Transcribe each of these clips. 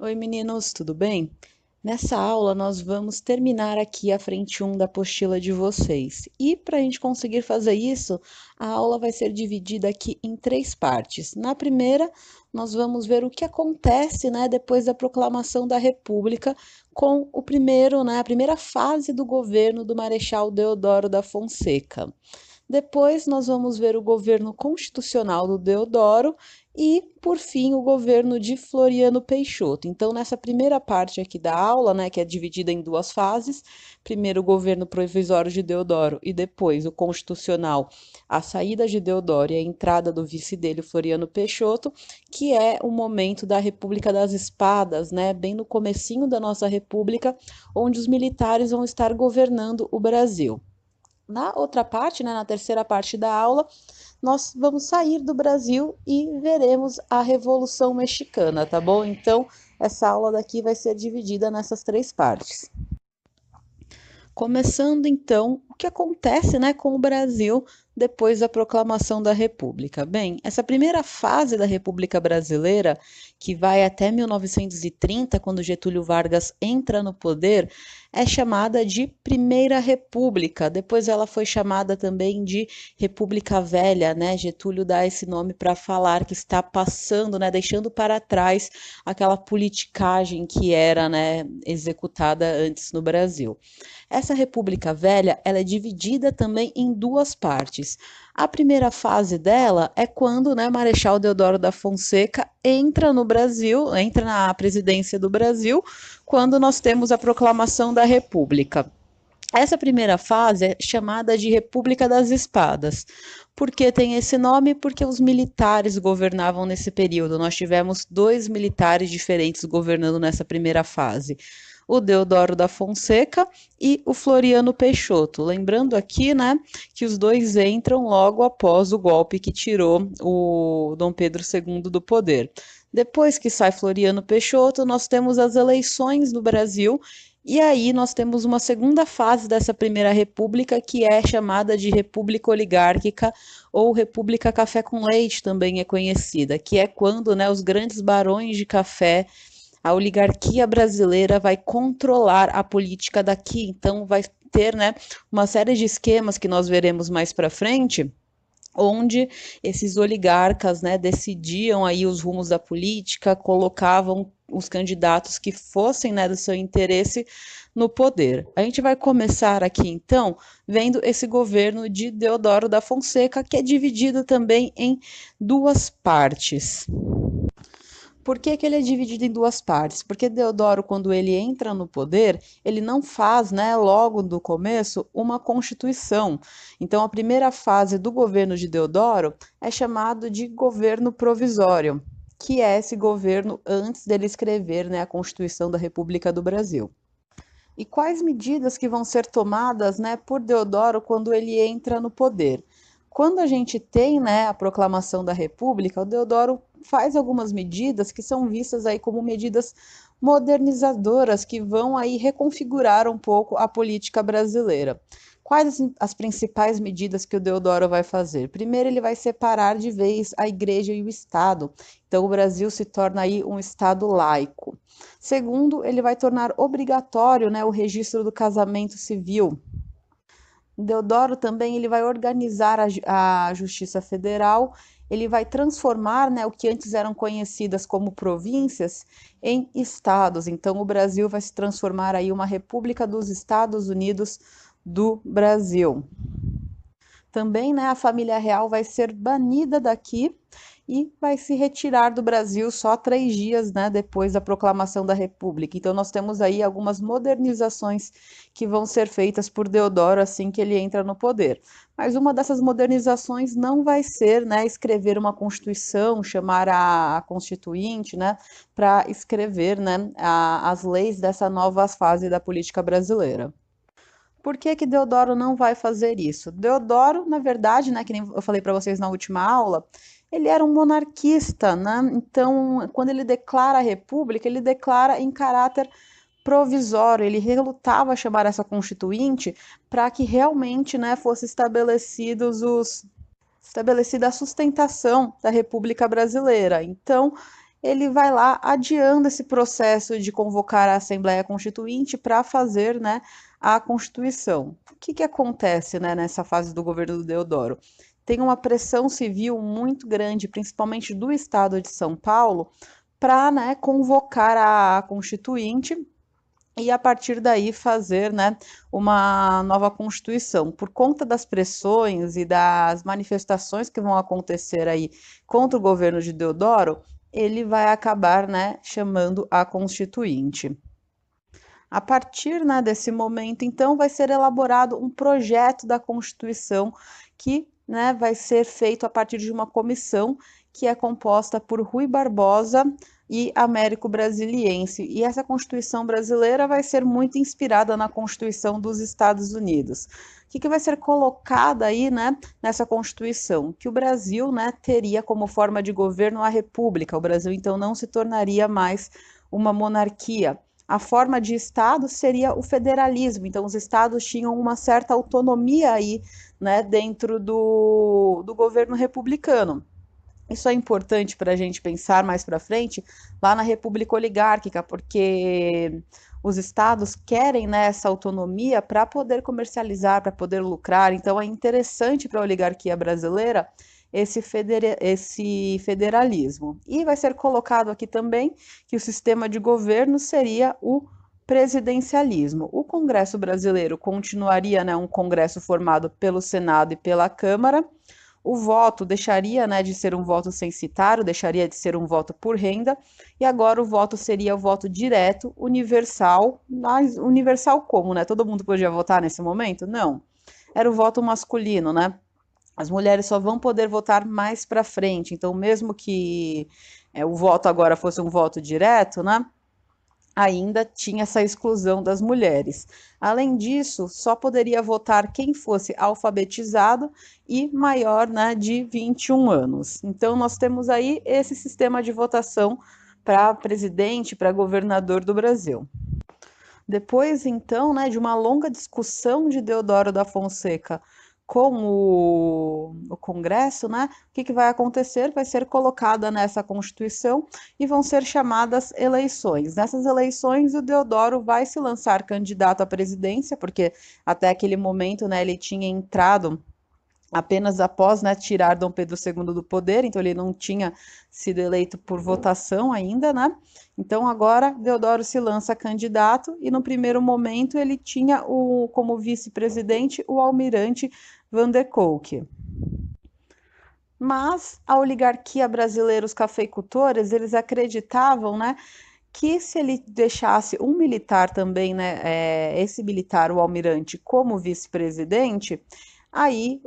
Oi, meninos, tudo bem? Nessa aula, nós vamos terminar aqui a frente 1 da apostila de vocês. E para a gente conseguir fazer isso, a aula vai ser dividida aqui em três partes. Na primeira, nós vamos ver o que acontece, depois da proclamação da República com a primeira fase do governo do Marechal Deodoro da Fonseca. Depois, nós vamos ver o governo constitucional do Deodoro e, por fim, o governo de Floriano Peixoto. Então, nessa primeira parte aqui da aula, que é dividida em duas fases, primeiro o governo provisório de Deodoro e depois o constitucional, a saída de Deodoro e a entrada do vice dele, Floriano Peixoto, que é o momento da República das Espadas, bem no comecinho da nossa República, onde os militares vão estar governando o Brasil. Na outra parte, na terceira parte da aula, nós vamos sair do Brasil e veremos a Revolução Mexicana, tá bom? Então, essa aula daqui vai ser dividida nessas três partes. Começando então, o que acontece, com o Brasil depois da proclamação da República? Bem, essa primeira fase da República Brasileira, que vai até 1930, quando Getúlio Vargas entra no poder, é chamada de Primeira República. Depois ela foi chamada também de República Velha, Getúlio dá esse nome para falar que está passando, deixando para trás aquela politicagem que era, executada antes no Brasil. Essa República Velha, ela é dividida também em duas partes. A primeira fase dela é quando, Marechal Deodoro da Fonseca entra no Brasil, entra na presidência do Brasil, quando nós temos a proclamação da República. Essa primeira fase é chamada de República das Espadas. Por que tem esse nome? Porque os militares governavam nesse período. Nós tivemos dois militares diferentes governando nessa primeira fase, o Deodoro da Fonseca e o Floriano Peixoto. Lembrando aqui, que os dois entram logo após o golpe que tirou o Dom Pedro II do poder. Depois que sai Floriano Peixoto, nós temos as eleições no Brasil. E aí nós temos uma segunda fase dessa primeira república, que é chamada de República Oligárquica, ou República Café com Leite também é conhecida, que é quando os grandes barões de café, a oligarquia brasileira vai controlar a política daqui. Então vai ter uma série de esquemas que nós veremos mais para frente, onde esses oligarcas decidiam aí os rumos da política, colocavam os candidatos que fossem do seu interesse no poder. A gente vai começar aqui então vendo esse governo de Deodoro da Fonseca, que é dividido também em duas partes. Por que ele é dividido em duas partes? Porque Deodoro, quando ele entra no poder, ele não faz, logo do começo, uma constituição. Então, a primeira fase do governo de Deodoro é chamado de governo provisório, que é esse governo antes dele escrever, a Constituição da República do Brasil. E quais medidas que vão ser tomadas, por Deodoro quando ele entra no poder? Quando a gente tem, a proclamação da República, o Deodoro faz algumas medidas que são vistas aí como medidas modernizadoras, que vão aí reconfigurar um pouco a política brasileira. Quais as principais medidas que o Deodoro vai fazer? Primeiro, ele vai separar de vez a igreja e o Estado. Então, o Brasil se torna aí um Estado laico. Segundo, ele vai tornar obrigatório, o registro do casamento civil. Deodoro também ele vai organizar a Justiça Federal, ele vai transformar, o que antes eram conhecidas como províncias em estados. Então, o Brasil vai se transformar aí uma República dos Estados Unidos do Brasil. Também, a família real vai ser banida daqui e vai se retirar do Brasil só 3 dias, depois da proclamação da República. Então, nós temos aí algumas modernizações que vão ser feitas por Deodoro assim que ele entra no poder. Mas uma dessas modernizações não vai ser, escrever uma Constituição, chamar a Constituinte, para escrever, as leis dessa nova fase da política brasileira. Por que que Deodoro não vai fazer isso? Deodoro, na verdade, que nem eu falei para vocês na última aula, ele era um monarquista, Então, quando ele declara a república, ele declara em caráter provisório, ele relutava a chamar essa constituinte para que realmente, fosse estabelecida a sustentação da República Brasileira. Então, ele vai lá adiando esse processo de convocar a Assembleia Constituinte para fazer, né, a Constituição. O que que acontece, né, nessa fase do governo do Deodoro? Tem uma pressão civil muito grande, principalmente do estado de São Paulo, para, né, convocar a Constituinte e a partir daí fazer, né, uma nova Constituição. Por conta das pressões e das manifestações que vão acontecer aí contra o governo de Deodoro, ele vai acabar, né, chamando a Constituinte. A partir, né, desse momento, então, vai ser elaborado um projeto da Constituição que, né, vai ser feito a partir de uma comissão que é composta por Rui Barbosa e Américo Brasiliense. E essa Constituição brasileira vai ser muito inspirada na Constituição dos Estados Unidos. O que vai ser colocado aí, né, nessa Constituição? Que o Brasil, né, teria como forma de governo a República. O Brasil, então, não se tornaria mais uma monarquia. A forma de Estado seria o federalismo, então os estados tinham uma certa autonomia aí, né, dentro do governo republicano. Isso é importante para a gente pensar mais para frente, lá na República Oligárquica, porque os estados querem, né, essa autonomia para poder comercializar, para poder lucrar. Então é interessante para a oligarquia brasileira esse federalismo. E vai ser colocado aqui também que o sistema de governo seria o presidencialismo. O Congresso brasileiro continuaria, né, um Congresso formado pelo Senado e pela Câmara. O voto deixaria, né, de ser um voto censitário, deixaria de ser um voto por renda, e agora o voto seria o voto direto, universal, mas universal como, né? Todo mundo podia votar nesse momento? Não. Era o voto masculino, né? As mulheres só vão poder votar mais para frente, então mesmo que o voto agora fosse um voto direto, né? Ainda tinha essa exclusão das mulheres. Além disso, só poderia votar quem fosse alfabetizado e maior, né, de 21 anos. Então, nós temos aí esse sistema de votação para presidente, para governador do Brasil. Depois, então, né, de uma longa discussão de Deodoro da Fonseca com o Congresso, né, o que vai acontecer? Vai ser colocada nessa Constituição e vão ser chamadas eleições. Nessas eleições, o Deodoro vai se lançar candidato à presidência, porque até aquele momento, né, ele tinha entrado apenas após, né, tirar Dom Pedro II do poder, então ele não tinha sido eleito por votação ainda, né? Então agora Deodoro se lança candidato e no primeiro momento ele tinha como vice-presidente o almirante Van der Kolk. Mas a oligarquia brasileira, os cafeicultores, eles acreditavam, né, que se ele deixasse um militar também, né, esse militar, o almirante, como vice-presidente, aí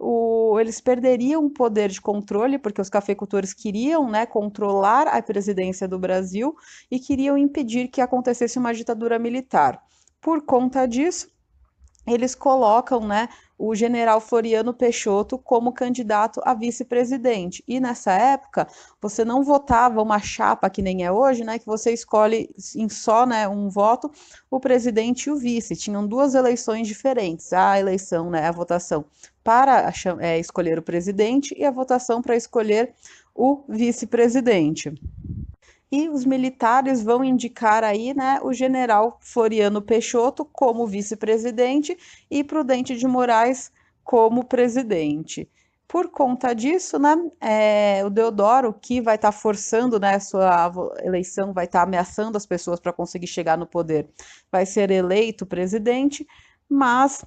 eles perderiam o poder de controle, porque os cafeicultores queriam, né, controlar a presidência do Brasil e queriam impedir que acontecesse uma ditadura militar. Por conta disso, eles colocam, né, o general Floriano Peixoto como candidato a vice-presidente. E nessa época, você não votava uma chapa que nem é hoje, né, que você escolhe em só, né, um voto o presidente e o vice. Tinham duas eleições diferentes, a eleição, né, a votação para escolher o presidente e a votação para escolher o vice-presidente. E os militares vão indicar aí, né, o general Floriano Peixoto como vice-presidente e Prudente de Moraes como presidente. Por conta disso, né, o Deodoro, que vai estar forçando, né, sua eleição, vai estar ameaçando as pessoas para conseguir chegar no poder, vai ser eleito presidente, mas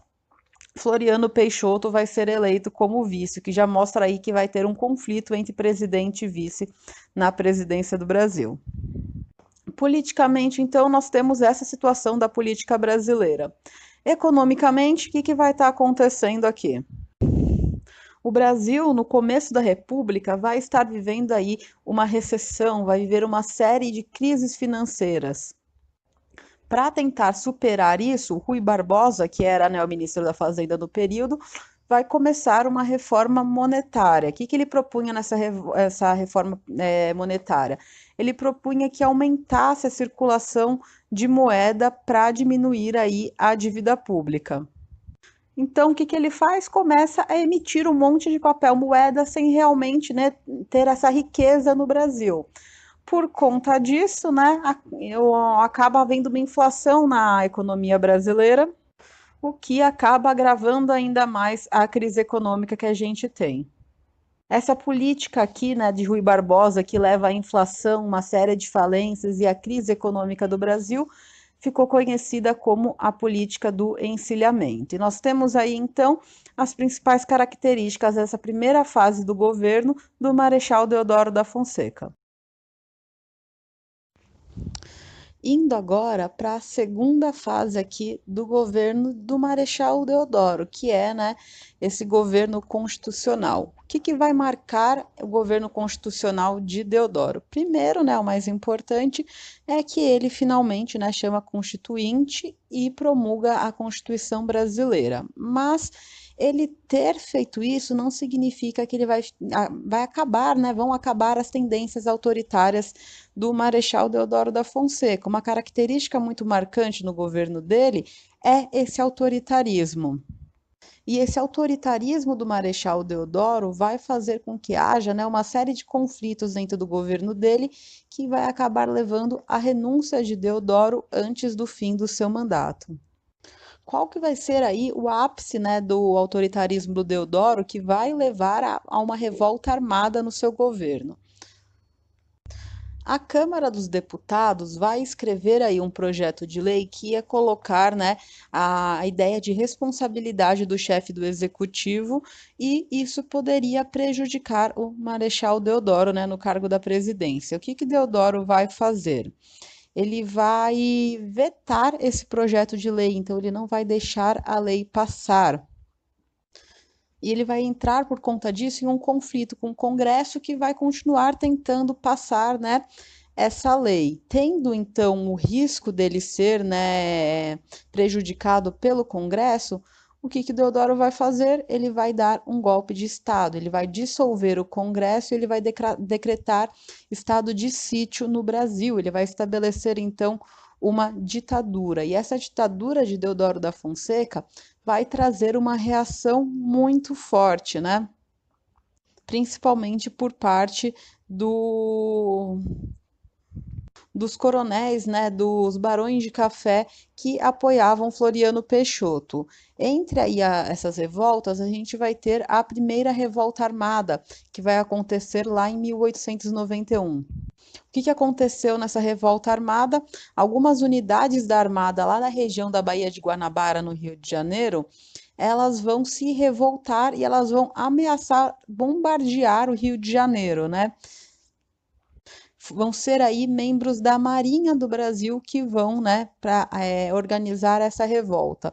Floriano Peixoto vai ser eleito como vice, o que já mostra aí que vai ter um conflito entre presidente e vice na presidência do Brasil. Politicamente, então, nós temos essa situação da política brasileira. Economicamente, o que vai estar acontecendo aqui? O Brasil, no começo da República, vai estar vivendo aí uma recessão, vai viver uma série de crises financeiras. Para tentar superar isso, Rui Barbosa, que era, né, o ministro da Fazenda no período, vai começar uma reforma monetária. O que ele propunha essa reforma monetária? Ele propunha que aumentasse a circulação de moeda para diminuir aí a dívida pública. Então, o que ele faz? Começa a emitir um monte de papel moeda sem realmente, né, ter essa riqueza no Brasil. Por conta disso, né, acaba havendo uma inflação na economia brasileira, o que acaba agravando ainda mais a crise econômica que a gente tem. Essa política aqui, né, de Rui Barbosa, que leva à inflação, uma série de falências e à crise econômica do Brasil, ficou conhecida como a política do encilhamento. E nós temos aí, então, as principais características dessa primeira fase do governo do Marechal Deodoro da Fonseca. Indo agora para a segunda fase aqui do governo do Marechal Deodoro, que é, né, esse governo constitucional. O que vai marcar o governo constitucional de Deodoro? Primeiro, né, o mais importante é que ele finalmente, né, chama constituinte e promulga a Constituição brasileira. Mas ele ter feito isso não significa que ele vai acabar, né, vão acabar as tendências autoritárias do Marechal Deodoro da Fonseca. Uma característica muito marcante no governo dele é esse autoritarismo. E esse autoritarismo do Marechal Deodoro vai fazer com que haja, né, uma série de conflitos dentro do governo dele que vai acabar levando à renúncia de Deodoro antes do fim do seu mandato. Qual que vai ser aí o ápice, né, do autoritarismo do Deodoro que vai levar a uma revolta armada no seu governo? A Câmara dos Deputados vai escrever aí um projeto de lei que ia colocar, né, a ideia de responsabilidade do chefe do executivo e isso poderia prejudicar o Marechal Deodoro, né, no cargo da presidência. O que Deodoro vai fazer? Ele vai vetar esse projeto de lei, então ele não vai deixar a lei passar. E ele vai entrar por conta disso em um conflito com o Congresso que vai continuar tentando passar, né, essa lei, tendo então o risco dele ser, né, prejudicado pelo Congresso. O que Deodoro vai fazer? Ele vai dar um golpe de Estado, ele vai dissolver o Congresso e ele vai decretar estado de sítio no Brasil, ele vai estabelecer então uma ditadura. E essa ditadura de Deodoro da Fonseca vai trazer uma reação muito forte, né? Principalmente por parte do, dos coronéis, né, dos barões de café que apoiavam Floriano Peixoto. Entre aí essas revoltas, a gente vai ter a primeira revolta armada, que vai acontecer lá em 1891. O que aconteceu nessa revolta armada? Algumas unidades da Armada lá na região da Baía de Guanabara, no Rio de Janeiro, elas vão se revoltar e elas vão ameaçar bombardear o Rio de Janeiro, né? Vão ser aí membros da Marinha do Brasil que vão, né, para organizar essa revolta.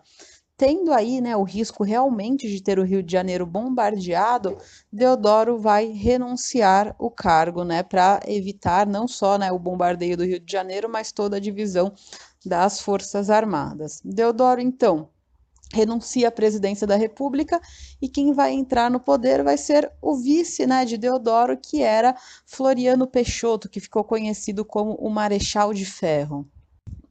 Tendo aí, né, o risco realmente de ter o Rio de Janeiro bombardeado, Deodoro vai renunciar o cargo, né, para evitar não só, né, o bombardeio do Rio de Janeiro, mas toda a divisão das Forças Armadas. Deodoro, então, renuncia à presidência da República e quem vai entrar no poder vai ser o vice, né, de Deodoro, que era Floriano Peixoto, que ficou conhecido como o Marechal de Ferro.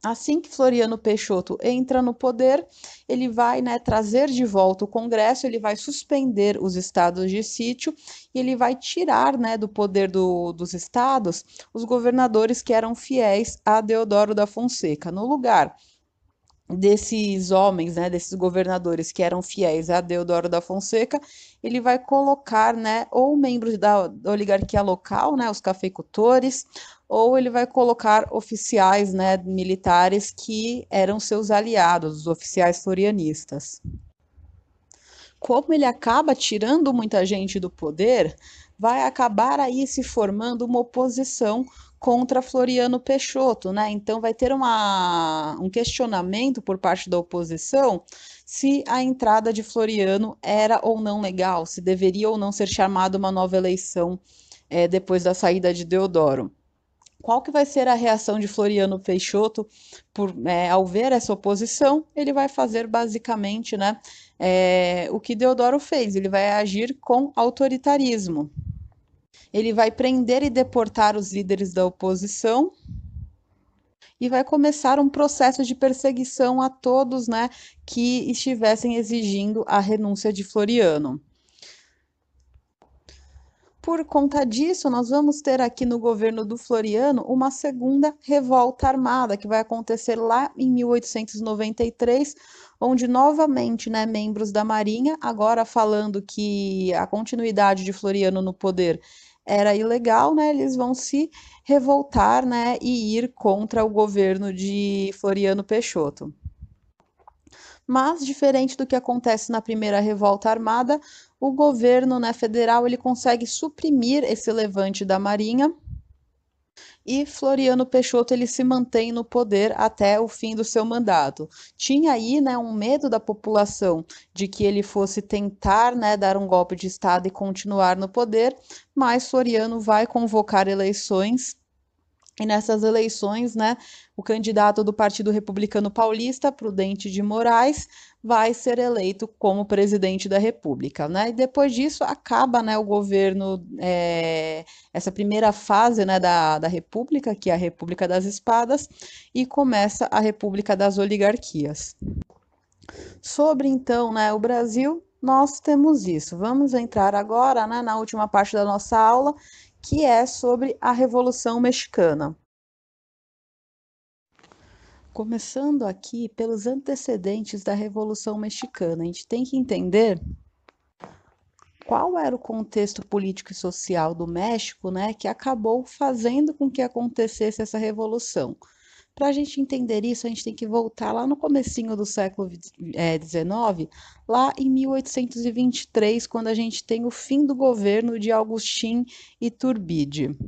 Assim que Floriano Peixoto entra no poder, ele vai, né, trazer de volta o Congresso, ele vai suspender os estados de sítio e ele vai tirar, né, do poder dos estados os governadores que eram fiéis a Deodoro da Fonseca. No lugar desses homens, né, desses governadores que eram fiéis a Deodoro da Fonseca, ele vai colocar, né, ou membros da oligarquia local, né, os cafeicultores, ou ele vai colocar oficiais, né, militares que eram seus aliados, os oficiais florianistas. Como ele acaba tirando muita gente do poder, vai acabar aí se formando uma oposição contra Floriano Peixoto, né? Então vai ter um questionamento por parte da oposição se a entrada de Floriano era ou não legal, se deveria ou não ser chamada uma nova eleição depois da saída de Deodoro. Qual que vai ser a reação de Floriano Peixoto ao ver essa oposição? Ele vai fazer basicamente, né, o que Deodoro fez, ele vai agir com autoritarismo. Ele vai prender e deportar os líderes da oposição e vai começar um processo de perseguição a todos, né, que estivessem exigindo a renúncia de Floriano. Por conta disso, nós vamos ter aqui no governo do Floriano uma segunda revolta armada, que vai acontecer lá em 1893, onde novamente, né, membros da Marinha, agora falando que a continuidade de Floriano no poder era ilegal, né, eles vão se revoltar, né, e ir contra o governo de Floriano Peixoto. Mas, diferente do que acontece na primeira revolta armada, o governo, né, federal ele consegue suprimir esse levante da Marinha e Floriano Peixoto ele se mantém no poder até o fim do seu mandato. Tinha aí, né, um medo da população de que ele fosse tentar, né, dar um golpe de Estado e continuar no poder, mas Floriano vai convocar eleições e nessas eleições, né, o candidato do Partido Republicano Paulista, Prudente de Moraes, vai ser eleito como presidente da República, né? E depois disso acaba, né, o governo, essa primeira fase, né, da República, que é a República das Espadas, e começa a República das Oligarquias. Sobre então, né, o Brasil, nós temos isso. Vamos entrar agora, né, na última parte da nossa aula, que é sobre a Revolução Mexicana. Começando aqui pelos antecedentes da Revolução Mexicana, a gente tem que entender qual era o contexto político e social do México, né, que acabou fazendo com que acontecesse essa revolução. Para a gente entender isso, a gente tem que voltar lá no comecinho do século XIX, lá em 1823, quando a gente tem o fim do governo de Agustín Iturbide.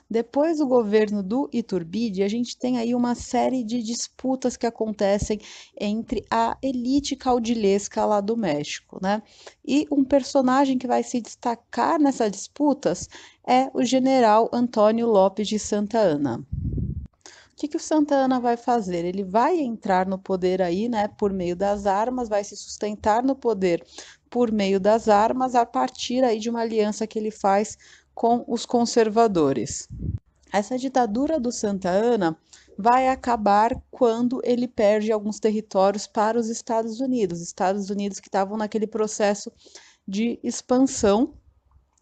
Depois do governo do Iturbide, a gente tem aí uma série de disputas que acontecem entre a elite caudilhesca lá do México, né? E um personagem que vai se destacar nessas disputas é o general Antônio Lopes de Santa Anna. O que o Santa Anna vai fazer? Ele vai entrar no poder aí, né, por meio das armas, vai se sustentar no poder por meio das armas, a partir aí de uma aliança que ele faz com os conservadores. Essa ditadura do Santa Anna vai acabar quando ele perde alguns territórios para os Estados Unidos que estavam naquele processo de expansão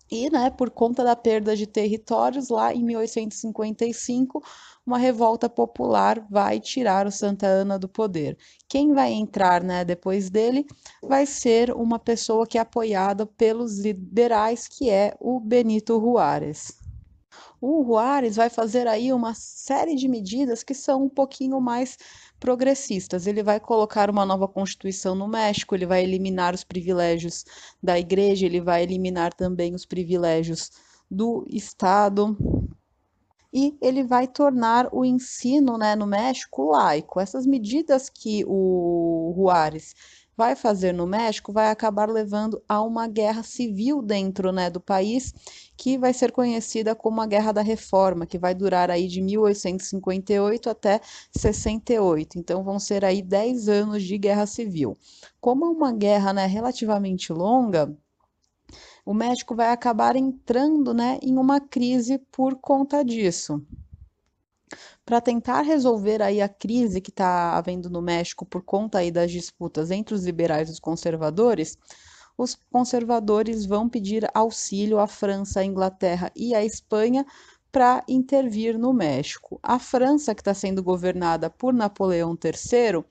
e, né, por conta da perda de territórios, lá em 1855, uma revolta popular vai tirar o Santa Anna do poder. Quem vai entrar, né, depois dele vai ser uma pessoa que é apoiada pelos liberais, que é o Benito Juárez. O Juárez vai fazer aí uma série de medidas que são um pouquinho mais progressistas. Ele vai colocar uma nova constituição no México, ele vai eliminar os privilégios da igreja, ele vai eliminar também os privilégios do Estado. E ele vai tornar o ensino, né, no México laico. Essas medidas que o Juárez vai fazer no México vai acabar levando a uma guerra civil dentro, né, do país, que vai ser conhecida como a Guerra da Reforma, que vai durar aí de 1858 até 68. Então vão ser aí 10 anos de guerra civil. Como é uma guerra, né, relativamente longa, o México vai acabar entrando, né, em uma crise por conta disso. Para tentar resolver aí a crise que está havendo no México por conta aí das disputas entre os liberais e os conservadores vão pedir auxílio à França, à Inglaterra e à Espanha para intervir no México. A França, que está sendo governada por Napoleão III,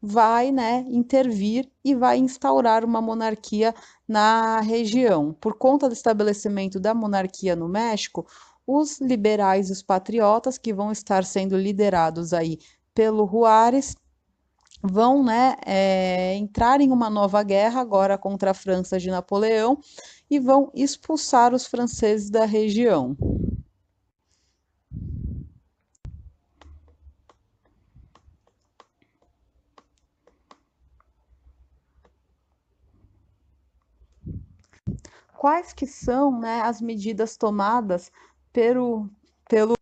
vai, né, intervir e vai instaurar uma monarquia na região. Por conta do estabelecimento da monarquia no México, os liberais e os patriotas, que vão estar sendo liderados aí pelo Juárez, vão, né, entrar em uma nova guerra agora contra a França de Napoleão e vão expulsar os franceses da região. Quais que são, né, as medidas tomadas pelo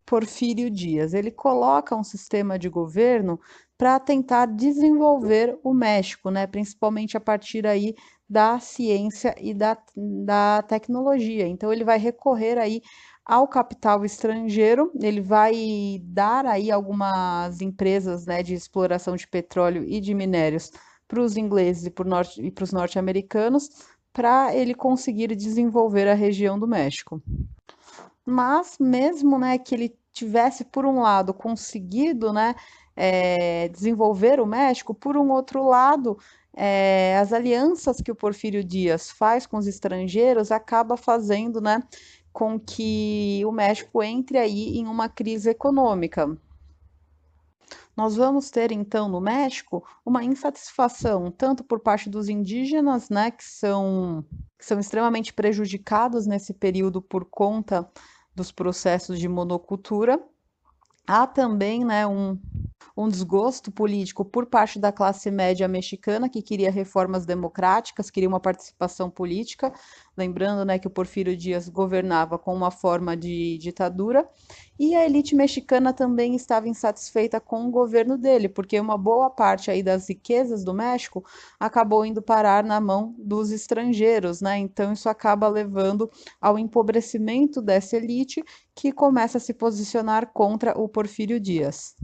Porfírio Dias? Ele coloca um sistema de governo para tentar desenvolver o México, né, principalmente a partir aí da ciência e da tecnologia. Então ele vai recorrer aí ao capital estrangeiro, ele vai dar aí algumas empresas, né, de exploração de petróleo e de minérios para os ingleses e para os norte-americanos, para ele conseguir desenvolver a região do México. Mas mesmo, né, que ele tivesse, por um lado, conseguido, né, desenvolver o México, por um outro lado, as alianças que o Porfírio Dias faz com os estrangeiros acaba fazendo, né, com que o México entre aí em uma crise econômica. Nós vamos ter, então, no México, uma insatisfação tanto por parte dos indígenas, né, que são extremamente prejudicados nesse período por conta dos processos de monocultura. Há também, né, um desgosto político por parte da classe média mexicana que queria reformas democráticas, queria uma participação política, lembrando, né, que o Porfírio Dias governava com uma forma de ditadura, e a elite mexicana também estava insatisfeita com o governo dele, porque uma boa parte aí das riquezas do México acabou indo parar na mão dos estrangeiros, né? Então isso acaba levando ao empobrecimento dessa elite que começa a se posicionar contra o Porfírio Dias.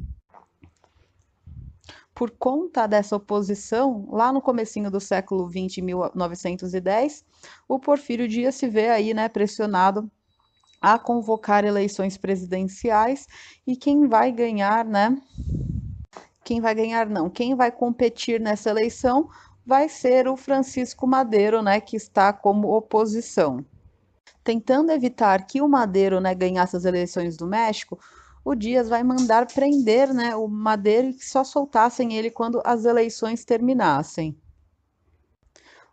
Por conta dessa oposição, lá no comecinho do século XX, 1910, o Porfírio Dias se vê aí, né, pressionado a convocar eleições presidenciais e quem vai ganhar, né? Quem vai ganhar não, quem vai competir nessa eleição vai ser o Francisco Madero, né, que está como oposição. Tentando evitar que o Madero, né, ganhasse as eleições do México, o Dias vai mandar prender, né, o Madero e que só soltassem ele quando as eleições terminassem.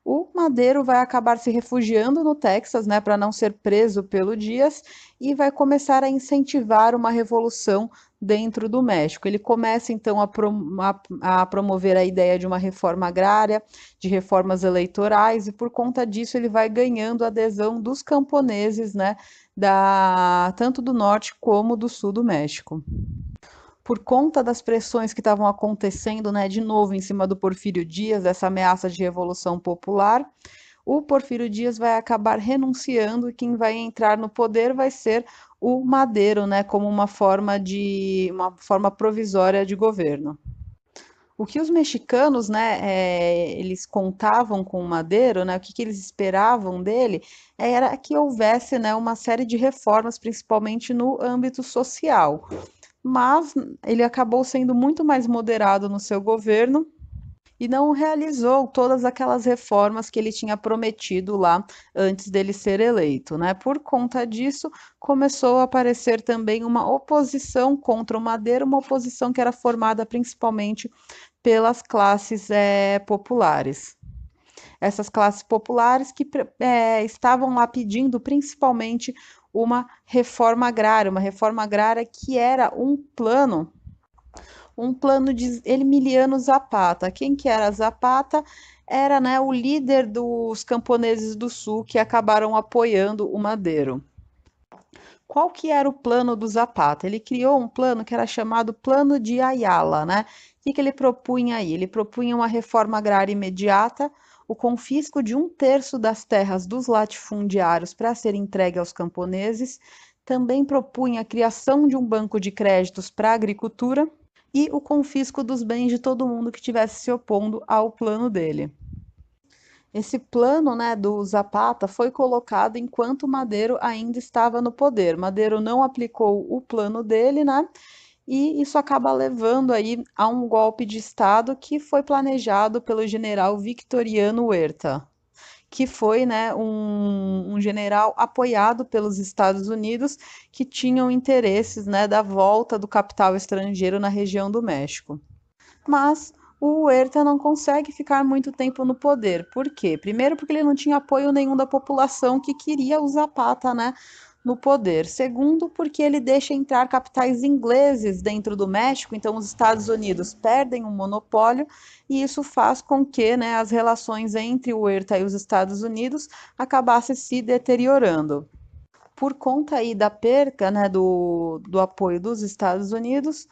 O Madero vai acabar se refugiando no Texas, né, para não ser preso pelo Dias, e vai começar a incentivar uma revolução dentro do México. Ele começa então a promover a ideia de uma reforma agrária, de reformas eleitorais, e por conta disso ele vai ganhando a adesão dos camponeses, né, tanto do norte como do sul do México. Por conta das pressões que estavam acontecendo, né, de novo em cima do Porfírio Dias, essa ameaça de revolução popular, o Porfírio Dias vai acabar renunciando e quem vai entrar no poder vai ser o Madero, né, como uma forma provisória de governo. O que os mexicanos, né, eles contavam com o Madero, né, o que eles esperavam dele, era que houvesse, né, uma série de reformas, principalmente no âmbito social. Mas ele acabou sendo muito mais moderado no seu governo e não realizou todas aquelas reformas que ele tinha prometido lá antes dele ser eleito, né? Por conta disso, começou a aparecer também uma oposição contra o Madero, uma oposição que era formada principalmente pelas classes populares. Essas classes populares que estavam lá pedindo principalmente uma reforma agrária que era um plano de Emiliano Zapata. Quem que era Zapata? Era, né, o líder dos camponeses do Sul que acabaram apoiando o Madero. Qual que era o plano do Zapata? Ele criou um plano que era chamado Plano de Ayala, né? O que ele propunha aí? Ele propunha uma reforma agrária imediata, o confisco de 1/3 das terras dos latifundiários para ser entregue aos camponeses, também propunha a criação de um banco de créditos para a agricultura e o confisco dos bens de todo mundo que estivesse se opondo ao plano dele. Esse plano, né, do Zapata foi colocado enquanto Madero ainda estava no poder. Madero não aplicou o plano dele, né? E isso acaba levando aí a um golpe de Estado que foi planejado pelo general Victoriano Huerta, que foi, né, um general apoiado pelos Estados Unidos que tinham interesses, né, da volta do capital estrangeiro na região do México. Mas o Huerta não consegue ficar muito tempo no poder. Por quê? Primeiro, porque ele não tinha apoio nenhum da população que queria o Zapata, né, no poder. Segundo, porque ele deixa entrar capitais ingleses dentro do México, então os Estados Unidos perdem um monopólio e isso faz com que, né, as relações entre o Huerta e os Estados Unidos acabassem se deteriorando. Por conta aí da perca, né, do apoio dos Estados Unidos,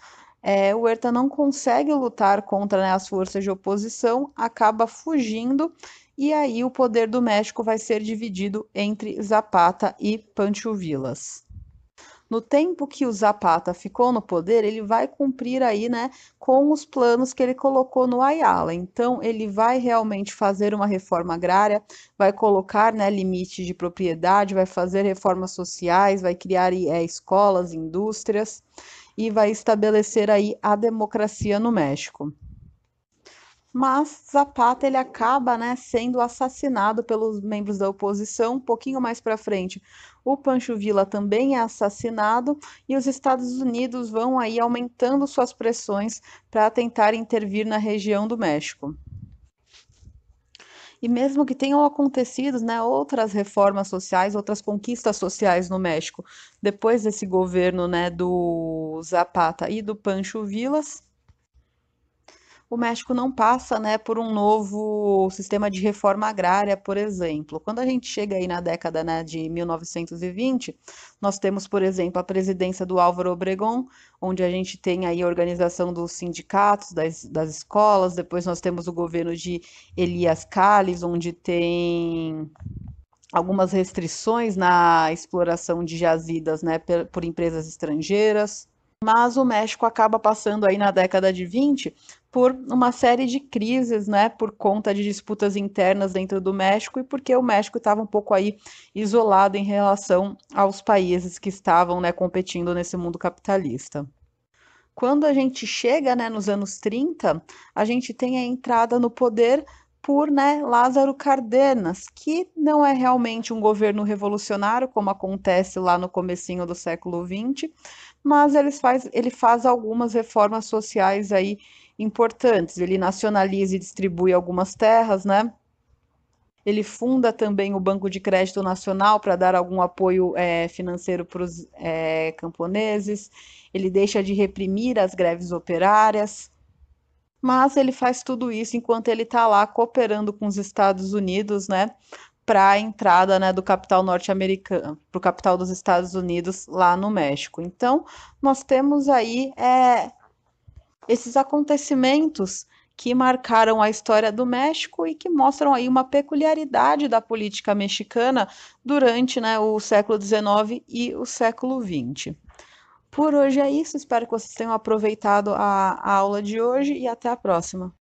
o Huerta não consegue lutar contra, né, as forças de oposição, acaba fugindo, e aí o poder do México vai ser dividido entre Zapata e Pancho Villas. No tempo que o Zapata ficou no poder, ele vai cumprir aí, né, com os planos que ele colocou no Ayala. Então, ele vai realmente fazer uma reforma agrária, vai colocar, né, limite de propriedade, vai fazer reformas sociais, vai criar escolas, indústrias e vai estabelecer aí a democracia no México. Mas Zapata ele acaba, né, sendo assassinado pelos membros da oposição. Um pouquinho mais para frente, o Pancho Villa também é assassinado e os Estados Unidos vão aí aumentando suas pressões para tentar intervir na região do México. E mesmo que tenham acontecido, né, outras reformas sociais, outras conquistas sociais no México, depois desse governo, né, do Zapata e do Pancho Villas, o México não passa, né, por um novo sistema de reforma agrária, por exemplo. Quando a gente chega aí na década, né, de 1920, nós temos, por exemplo, a presidência do Álvaro Obregón, onde a gente tem aí a organização dos sindicatos, das escolas, depois nós temos o governo de Elias Calles, onde tem algumas restrições na exploração de jazidas, né, por empresas estrangeiras. Mas o México acaba passando aí na década de 20 por uma série de crises, né, por conta de disputas internas dentro do México e porque o México estava um pouco aí isolado em relação aos países que estavam, né, competindo nesse mundo capitalista. Quando a gente chega, né, nos anos 30, a gente tem a entrada no poder por, né, Lázaro Cárdenas, que não é realmente um governo revolucionário, como acontece lá no comecinho do século XX, mas ele faz algumas reformas sociais aí importantes. Ele nacionaliza e distribui algumas terras, né? Ele funda também o Banco de Crédito Nacional para dar algum apoio financeiro para os camponeses. Ele deixa de reprimir as greves operárias, mas ele faz tudo isso enquanto ele está lá cooperando com os Estados Unidos, né, para a entrada, né, do capital norte-americano, para o capital dos Estados Unidos lá no México. Então, nós temos aí esses acontecimentos que marcaram a história do México e que mostram aí uma peculiaridade da política mexicana durante, né, o século XIX e o século XX. Por hoje é isso, espero que vocês tenham aproveitado a aula de hoje e até a próxima.